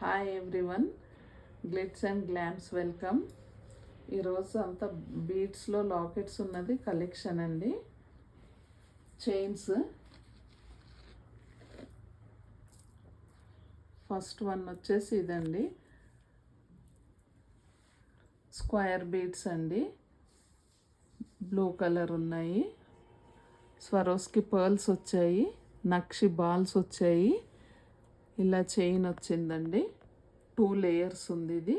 Hi everyone, glitz and glams welcome. ఈరోజు అంతా బీడ్స్లో లాకెట్స్ ఉన్నది కలెక్షన్ అండి. చైన్స్ ఫస్ట్ వన్ వచ్చేసి ఇదండి, స్క్వేర్ బీడ్స్ అండి, బ్లూ కలర్ ఉన్నాయి. స్వరోస్కి పర్ల్స్ వచ్చాయి, నక్షి బాల్స్ వచ్చాయి. ఇలా చైన్ వచ్చిందండి, 2 లేయర్స్ ఉంది. ఇది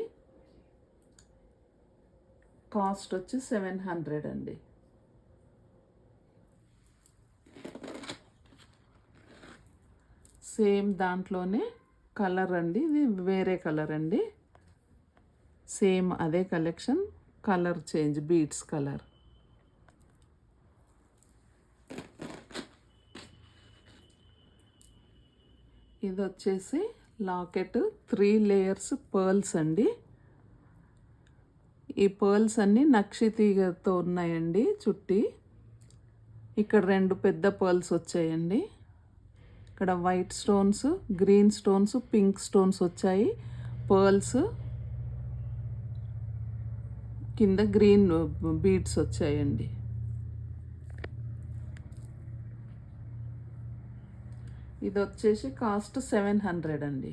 కాస్ట్ వచ్చి 700 అండి. సేమ్ దాంట్లోనే కలర్ అండి, ఇది వేరే కలర్ అండి. సేమ్ అదే collection, colour change, beads colour. ఇది వచ్చేసి లాకెట్, 3 లేయర్స్ పర్ల్స్ అండి. ఈ పర్ల్స్ అన్నీ నక్షి తీగతో ఉన్నాయండి చుట్టి. ఇక్కడ 2 పెద్ద పర్ల్స్ వచ్చాయండి. ఇక్కడ white stones, green stones, pink stones వచ్చాయి. పర్ల్స్ కింద గ్రీన్ బీడ్స్ వచ్చాయండి. ఇది వచ్చేసి కాస్ట్ 700 అండి.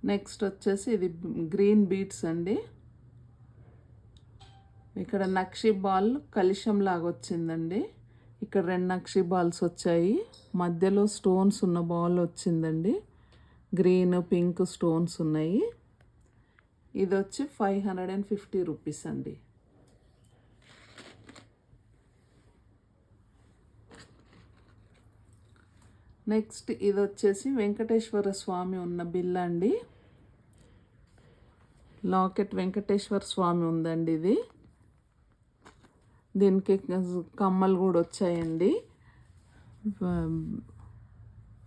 నెక్స్ట్ వచ్చేసి ఇది గ్రీన్ బీడ్స్ అండి. ఇక్కడ నక్షి బాల్ కలిశం లాగా వచ్చిందండి. ఇక్కడ 2 నక్షి బాల్స్ వచ్చాయి, మధ్యలో స్టోన్స్ ఉన్న బాల్ వచ్చిందండి. గ్రీన్ పింక్ స్టోన్స్ ఉన్నాయి. ఇది వచ్చి 550 రూపీస్ అండి. నెక్స్ట్ ఇది వచ్చేసి వెంకటేశ్వర స్వామి ఉన్న బిల్ల అండి. లాకెట్ వెంకటేశ్వర స్వామి ఉందండి ఇది. దీనికి కమ్మలు కూడా వచ్చాయండి.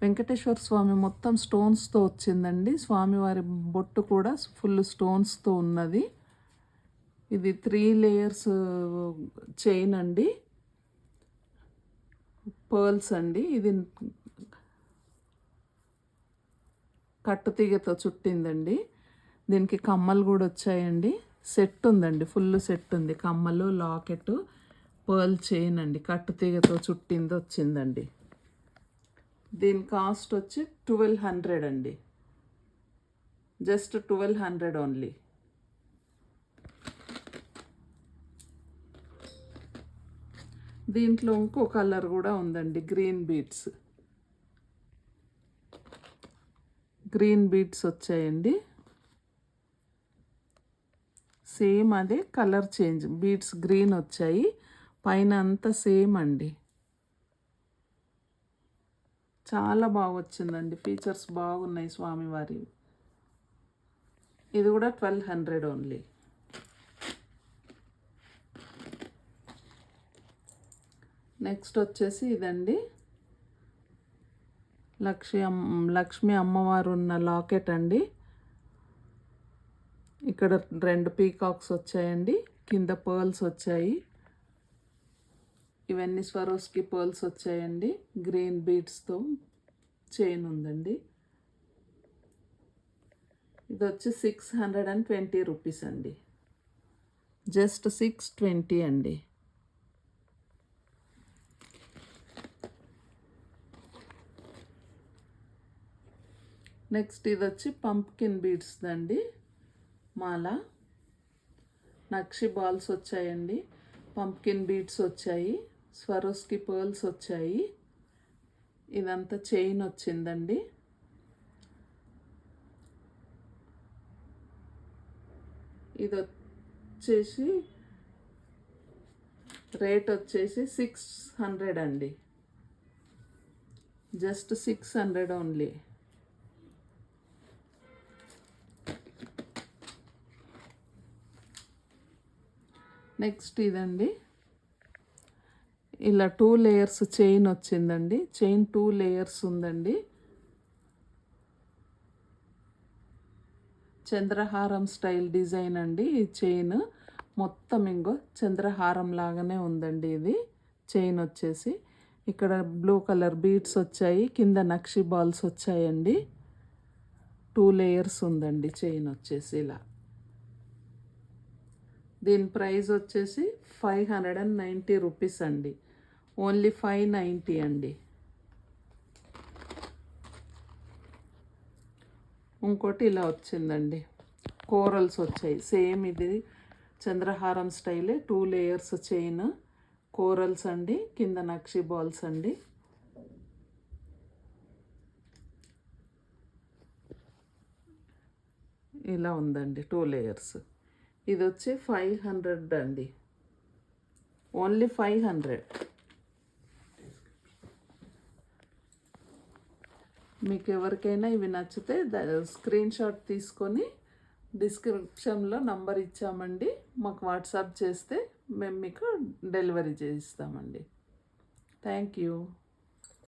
వెంకటేశ్వర స్వామి మొత్తం స్టోన్స్తో వచ్చిందండి. స్వామివారి బొట్టు కూడా ఫుల్ స్టోన్స్తో ఉన్నది. ఇది 3 లేయర్స్ చైన్ అండి, పర్ల్స్ అండి. ఇది కట్టుతీగతో చుట్టిందండి. దీనికి కమ్మలు కూడా వచ్చాయండి. సెట్ ఉందండి, ఫుల్ సెట్ ఉంది. కమ్మలు, లాకెట్, పర్ల్ చైన్ అండి, కట్టుతీగతో చుట్టింది వచ్చిందండి. దీని కాస్ట్ వచ్చి 1200 అండి. Just 1200 only. దీంట్లో ఇంకో కలర్ కూడా ఉందండి, గ్రీన్ బీడ్స్. గ్రీన్ బీడ్స్ వచ్చాయండి. సేమ్ అదే కలర్ చేంజ్, బీడ్స్ గ్రీన్ వచ్చాయి. పైన అంతా సేమ్ అండి. చాలా బాగా వచ్చిందండి, ఫీచర్స్ బాగున్నాయి స్వామివారి. ఇది కూడా 1200 ఓన్లీ. నెక్స్ట్ వచ్చేసి ఇదండి, లక్ష్మీ అమ్మవారు ఉన్న లాకెట్ అండి. ఇక్కడ 2 పీకాక్స్ వచ్చాయండి, కింద పర్ల్స్ వచ్చాయి. ఇవన్నీ స్వరోస్కి పర్ల్స్ వచ్చాయండి. గ్రీన్ బీడ్స్తో చైన్ ఉందండి. ఇది వచ్చి 620 రూపీస్ అండి. జస్ట్ 620 అండి. నెక్స్ట్ ఇది వచ్చి పంప్కిన్ బీడ్స్ అండి, మాల. నక్షి బాల్స్ వచ్చాయండి, పంప్కిన్ బీడ్స్ వచ్చాయి, స్వరోస్కి పర్ల్స్ వచ్చాయి. ఇదంతా చైన్ వచ్చిందండి. ఇది వచ్చేసి రేట్ వచ్చేసి 600 అండి. Just 600 only. నెక్స్ట్ ఇదండి, ఇలా 2 లేయర్స్ చైన్ వచ్చిందండి. చైన్ 2 లేయర్స్ ఉందండి. చంద్రహారం స్టైల్ డిజైన్ అండి. ఈ చైన్ మొత్తం ఇంకో చంద్రహారం లాగానే ఉందండి. ఇది చైన్ వచ్చేసి ఇక్కడ బ్లూ కలర్ బీడ్స్ వచ్చాయి, కింద నక్షి బాల్స్ వచ్చాయండి. 2 లేయర్స్ ఉందండి చైన్ వచ్చేసి ఇలా. దీని ప్రైస్ వచ్చేసి 590 రూపీస్ అండి. ఓన్లీ 590 అండి. ఇంకోటి ఇలా వచ్చిందండి, కోరల్స్ వచ్చాయి. సేమ్ ఇది చంద్రహారం స్టైలే, 2 లేయర్స్ చైన్, కోరల్స్ అండి, కింద నక్షి బాల్స్ అండి. ఇలా ఉందండి 2 లేయర్స్. ఇది వచ్చి 500 అండి, ఓన్లీ 500. మీకు ఎవరికైనా ఇవి నచ్చితే స్క్రీన్ షాట్ తీసుకొని డిస్క్రిప్షన్లో నంబర్ ఇచ్చామండి, మాకు వాట్సాప్ చేస్తే మేము మీకు డెలివరీ చేయిస్తామండి. Thank you.